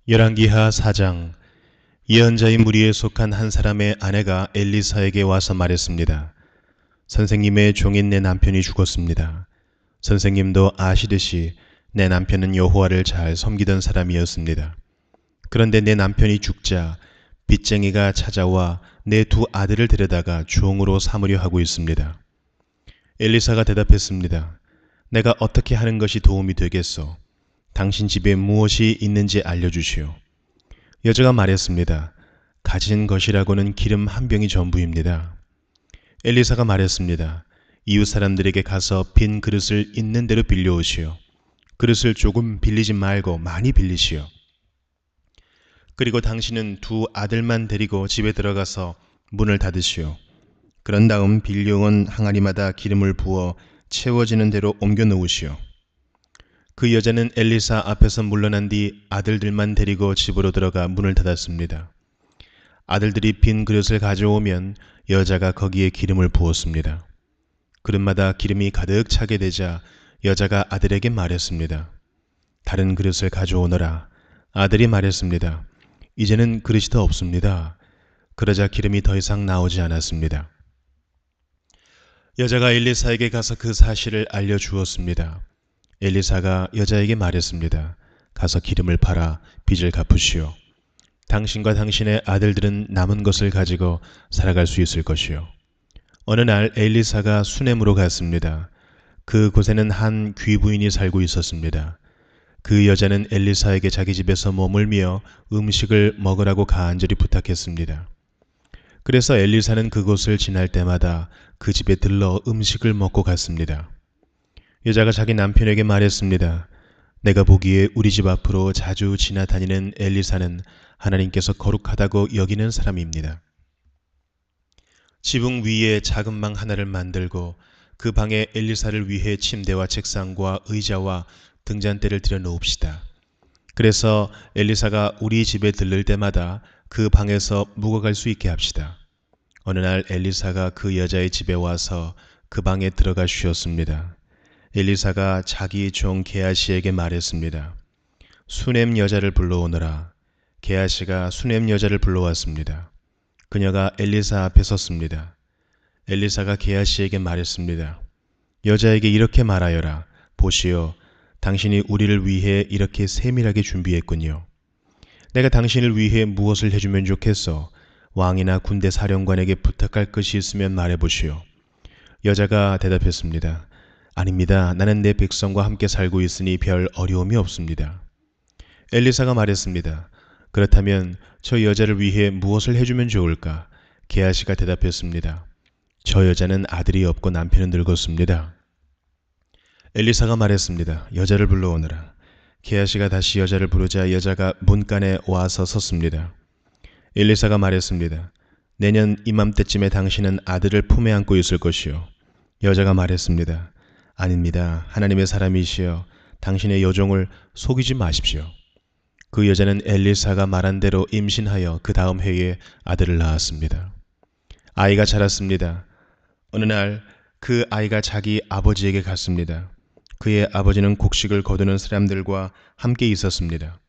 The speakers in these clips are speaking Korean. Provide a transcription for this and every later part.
열왕기하 4장. 예언자의 무리에 속한 한 사람의 아내가 엘리사에게 와서 말했습니다. 선생님의 종인 내 남편이 죽었습니다. 선생님도 아시듯이 내 남편은 여호와를 잘 섬기던 사람이었습니다. 그런데 내 남편이 죽자 빚쟁이가 찾아와 내 두 아들을 데려다가 종으로 삼으려 하고 있습니다. 엘리사가 대답했습니다. 내가 어떻게 하는 것이 도움이 되겠소? 당신 집에 무엇이 있는지 알려주시오. 여자가 말했습니다. 가진 것이라고는 기름 한 병이 전부입니다. 엘리사가 말했습니다. 이웃 사람들에게 가서 빈 그릇을 있는 대로 빌려오시오. 그릇을 조금 빌리지 말고 많이 빌리시오. 그리고 당신은 두 아들만 데리고 집에 들어가서 문을 닫으시오. 그런 다음 빌려온 항아리마다 기름을 부어 채워지는 대로 옮겨 놓으시오. 그 여자는 엘리사 앞에서 물러난 뒤 아들들만 데리고 집으로 들어가 문을 닫았습니다. 아들들이 빈 그릇을 가져오면 여자가 거기에 기름을 부었습니다. 그릇마다 기름이 가득 차게 되자 여자가 아들에게 말했습니다. 다른 그릇을 가져오너라. 아들이 말했습니다. 이제는 그릇이 더 없습니다. 그러자 기름이 더 이상 나오지 않았습니다. 여자가 엘리사에게 가서 그 사실을 알려주었습니다. 엘리사가 여자에게 말했습니다. 가서 기름을 팔아 빚을 갚으시오. 당신과 당신의 아들들은 남은 것을 가지고 살아갈 수 있을 것이오. 어느 날 엘리사가 수넴으로 갔습니다. 그곳에는 한 귀부인이 살고 있었습니다. 그 여자는 엘리사에게 자기 집에서 머물며 음식을 먹으라고 간절히 부탁했습니다. 그래서 엘리사는 그곳을 지날 때마다 그 집에 들러 음식을 먹고 갔습니다. 여자가 자기 남편에게 말했습니다. 내가 보기에 우리 집 앞으로 자주 지나다니는 엘리사는 하나님께서 거룩하다고 여기는 사람입니다. 지붕 위에 작은 방 하나를 만들고 그 방에 엘리사를 위해 침대와 책상과 의자와 등잔대를 들여 놓읍시다. 그래서 엘리사가 우리 집에 들를 때마다 그 방에서 묵어갈 수 있게 합시다. 어느 날 엘리사가 그 여자의 집에 와서 그 방에 들어가 쉬었습니다. 엘리사가 자기 종 게하시에게 말했습니다. 수넴 여자를 불러오너라. 게하시가 수넴 여자를 불러왔습니다. 그녀가 엘리사 앞에 섰습니다. 엘리사가 게하시에게 말했습니다. 여자에게 이렇게 말하여라. 보시오, 당신이 우리를 위해 이렇게 세밀하게 준비했군요. 내가 당신을 위해 무엇을 해주면 좋겠소? 왕이나 군대 사령관에게 부탁할 것이 있으면 말해보시오. 여자가 대답했습니다. 아닙니다. 나는 내 백성과 함께 살고 있으니 별 어려움이 없습니다. 엘리사가 말했습니다. 그렇다면 저 여자를 위해 무엇을 해주면 좋을까? 게하시가 대답했습니다. 저 여자는 아들이 없고 남편은 늙었습니다. 엘리사가 말했습니다. 여자를 불러오너라. 게하시가 다시 여자를 부르자 여자가 문간에 와서 섰습니다. 엘리사가 말했습니다. 내년 이맘때쯤에 당신은 아들을 품에 안고 있을 것이요. 여자가 말했습니다. 아닙니다. 하나님의 사람이시여 당신의 여종을 속이지 마십시오. 그 여자는 엘리사가 말한 대로 임신하여 그 다음 해에 아들을 낳았습니다. 아이가 자랐습니다. 어느 날 그 아이가 자기 아버지에게 갔습니다. 그의 아버지는 곡식을 거두는 사람들과 함께 있었습니다.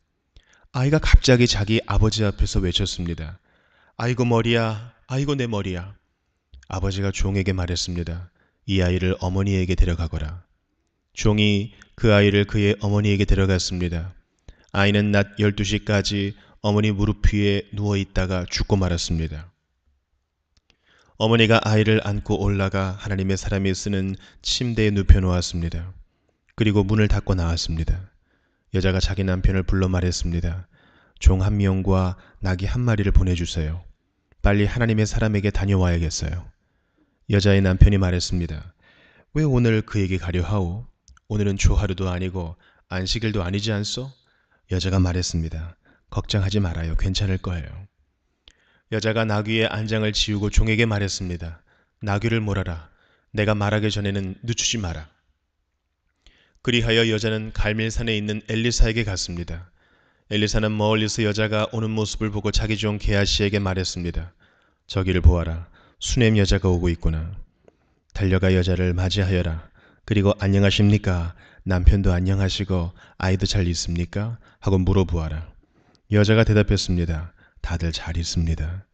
아이가 갑자기 자기 아버지 앞에서 외쳤습니다. 아이고 머리야, 아이고 내 머리야. 아버지가 종에게 말했습니다. 이 아이를 어머니에게 데려가거라. 종이 그 아이를 그의 어머니에게 데려갔습니다. 아이는 낮 12시까지 어머니 무릎 위에 누워있다가 죽고 말았습니다. 어머니가 아이를 안고 올라가 하나님의 사람이 쓰는 침대에 눕혀놓았습니다. 그리고 문을 닫고 나왔습니다. 여자가 자기 남편을 불러 말했습니다. 종 한 명과 나귀 한 마리를 보내주세요. 빨리 하나님의 사람에게 다녀와야겠어요. 여자의 남편이 말했습니다. 왜 오늘 그에게 가려 하오? 오늘은 초하루도 아니고 안식일도 아니지 않소? 여자가 말했습니다. 걱정하지 말아요. 괜찮을 거예요. 여자가 나귀의 안장을 지우고 종에게 말했습니다. 나귀를 몰아라. 내가 말하기 전에는 늦추지 마라. 그리하여 여자는 갈멜산에 있는 엘리사에게 갔습니다. 엘리사는 멀리서 여자가 오는 모습을 보고 자기 종 게하시에게 말했습니다. 저기를 보아라. 수넴 여자가 오고 있구나. 달려가 여자를 맞이하여라. 그리고 안녕하십니까? 남편도 안녕하시고 아이도 잘 있습니까? 하고 물어보아라. 여자가 대답했습니다. 다들 잘 있습니다.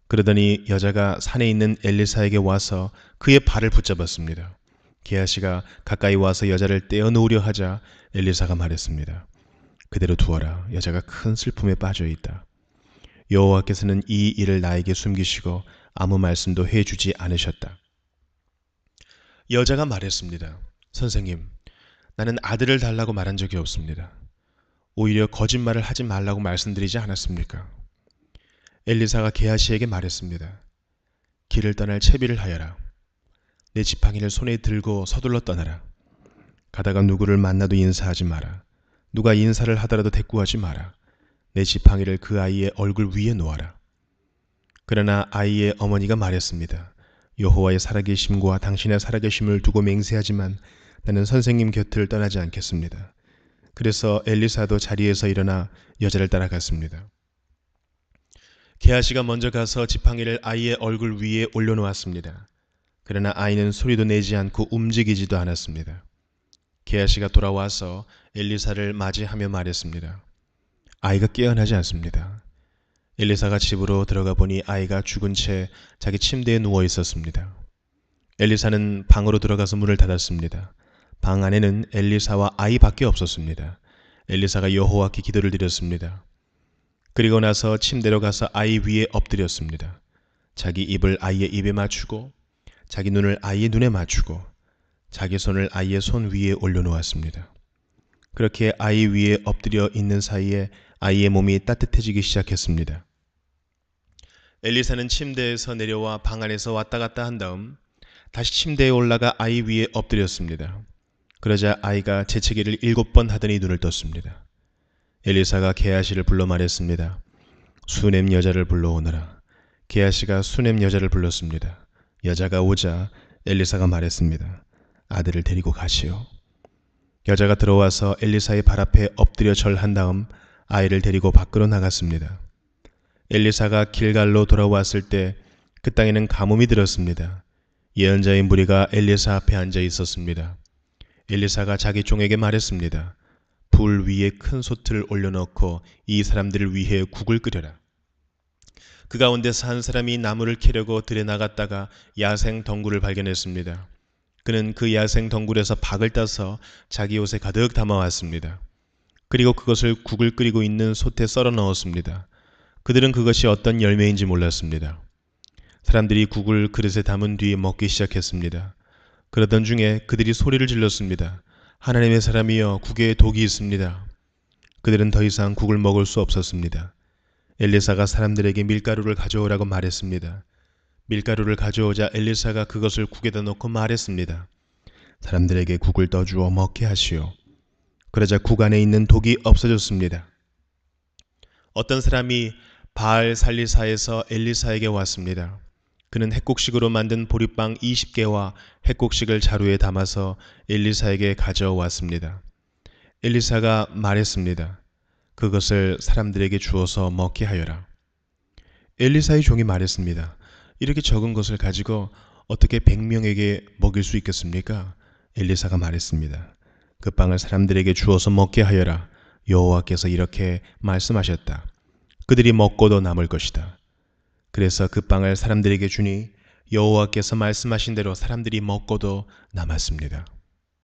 그러더니 여자가 산에 있는 엘리사에게 와서 그의 발을 붙잡았습니다. 게하시가 가까이 와서 여자를 떼어놓으려 하자 엘리사가 말했습니다. 그대로 두어라. 여자가 큰 슬픔에 빠져 있다. 여호와께서는 이 일을 나에게 숨기시고 아무 말씀도 해주지 않으셨다. 여자가 말했습니다. 선생님, 나는 아들을 달라고 말한 적이 없습니다. 오히려 거짓말을 하지 말라고 말씀드리지 않았습니까? 엘리사가 게하시에게 말했습니다. 길을 떠날 채비를 하여라. 내 지팡이를 손에 들고 서둘러 떠나라. 가다가 누구를 만나도 인사하지 마라. 누가 인사를 하더라도 대꾸하지 마라. 내 지팡이를 그 아이의 얼굴 위에 놓아라. 그러나 아이의 어머니가 말했습니다. 여호와의 살아계심과 당신의 살아계심을 두고 맹세하지만 나는 선생님 곁을 떠나지 않겠습니다. 그래서 엘리사도 자리에서 일어나 여자를 따라갔습니다. 게하시가 먼저 가서 지팡이를 아이의 얼굴 위에 올려놓았습니다. 그러나 아이는 소리도 내지 않고 움직이지도 않았습니다. 게하시가 돌아와서 엘리사를 맞이하며 말했습니다. 아이가 깨어나지 않습니다. 엘리사가 집으로 들어가 보니 아이가 죽은 채 자기 침대에 누워 있었습니다. 엘리사는 방으로 들어가서 문을 닫았습니다. 방 안에는 엘리사와 아이밖에 없었습니다. 엘리사가 여호와께 기도를 드렸습니다. 그리고 나서 침대로 가서 아이 위에 엎드렸습니다. 자기 입을 아이의 입에 맞추고 자기 눈을 아이의 눈에 맞추고 자기 손을 아이의 손 위에 올려놓았습니다. 그렇게 아이 위에 엎드려 있는 사이에 아이의 몸이 따뜻해지기 시작했습니다. 엘리사는 침대에서 내려와 방 안에서 왔다 갔다 한 다음 다시 침대에 올라가 아이 위에 엎드렸습니다. 그러자 아이가 재채기를 7번 하더니 눈을 떴습니다. 엘리사가 게하시를 불러 말했습니다. 수넴 여자를 불러오너라. 게하시가 수넴 여자를 불렀습니다. 여자가 오자 엘리사가 말했습니다. 아들을 데리고 가시오. 여자가 들어와서 엘리사의 발 앞에 엎드려 절한 다음 아이를 데리고 밖으로 나갔습니다. 엘리사가 길갈로 돌아왔을 때 그 땅에는 가뭄이 들었습니다. 예언자의 무리가 엘리사 앞에 앉아 있었습니다. 엘리사가 자기 종에게 말했습니다. 불 위에 큰 솥을 올려놓고 이 사람들을 위해 국을 끓여라. 그 가운데서 한 사람이 나무를 캐려고 들에 나갔다가 야생 덩굴을 발견했습니다. 그는 그 야생 덩굴에서 박을 따서 자기 옷에 가득 담아왔습니다. 그리고 그것을 국을 끓이고 있는 솥에 썰어 넣었습니다. 그들은 그것이 어떤 열매인지 몰랐습니다. 사람들이 국을 그릇에 담은 뒤에 먹기 시작했습니다. 그러던 중에 그들이 소리를 질렀습니다. 하나님의 사람이여, 국에 독이 있습니다. 그들은 더 이상 국을 먹을 수 없었습니다. 엘리사가 사람들에게 밀가루를 가져오라고 말했습니다. 밀가루를 가져오자 엘리사가 그것을 국에다 넣고 말했습니다. 사람들에게 국을 떠주어 먹게 하시오. 그러자 국 안에 있는 독이 없어졌습니다. 어떤 사람이 바알 살리사에서 엘리사에게 왔습니다. 그는 햇곡식으로 만든 보리빵 20개와 햇곡식을 자루에 담아서 엘리사에게 가져왔습니다. 엘리사가 말했습니다. 그것을 사람들에게 주어서 먹게 하여라. 엘리사의 종이 말했습니다. 이렇게 적은 것을 가지고 어떻게 100명에게 먹일 수 있겠습니까? 엘리사가 말했습니다. 그 빵을 사람들에게 주어서 먹게 하여라. 여호와께서 이렇게 말씀하셨다. 그들이 먹고도 남을 것이다. 그래서 그 빵을 사람들에게 주니 여호와께서 말씀하신 대로 사람들이 먹고도 남았습니다.